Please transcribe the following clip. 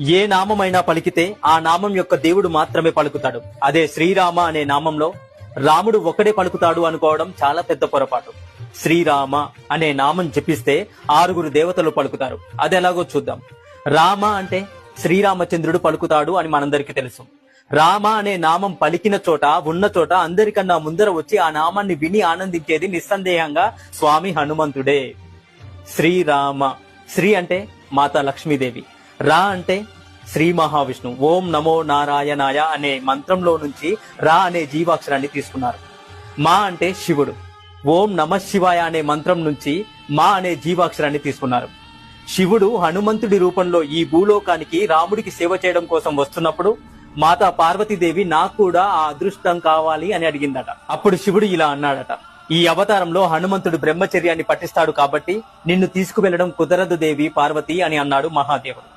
ఏ నామమైనా పలికితే ఆ నామం యొక్క దేవుడు మాత్రమే పలుకుతాడు. అదే శ్రీరామ అనే నామంలో రాముడు ఒక్కడే పలుకుతాడు అనుకోవడం చాలా పెద్ద పొరపాటు. శ్రీరామ అనే నామం జపిస్తే 6 దేవతలు పలుకుతారు. అది ఎలాగో చూద్దాం. రామ అంటే శ్రీరామచంద్రుడు పలుకుతాడు అని మనందరికీ తెలుసు. రామ అనే నామం పలికిన చోట, ఉన్న చోట అందరికన్నా ముందర వచ్చి ఆ నామాన్ని విని ఆనందించేది నిస్సందేహంగా స్వామి హనుమంతుడే. శ్రీరామ, శ్రీ అంటే మాతా లక్ష్మీదేవి, రా అంటే శ్రీ మహావిష్ణు. ఓం నమో నారాయణాయ అనే మంత్రంలో నుంచి రా అనే జీవాక్షరాన్ని తీసుకున్నారు. మా అంటే శివుడు. ఓం నమ శివాయ అనే మంత్రం నుంచి మా అనే జీవాక్షరాన్ని తీసుకున్నారు. శివుడు హనుమంతుడి రూపంలో ఈ భూలోకానికి రాముడికి సేవ చేయడం కోసం వస్తున్నప్పుడు మాతా పార్వతీదేవి నాకు కూడా ఆ అదృష్టం కావాలి అని అడిగిందట. అప్పుడు శివుడు ఇలా అన్నాడట, ఈ అవతారంలో హనుమంతుడు బ్రహ్మచర్యాన్ని పఠిస్తాడు కాబట్టి నిన్ను తీసుకువెళ్లడం కుదరదు దేవి పార్వతి అని అన్నాడు మహాదేవుడు.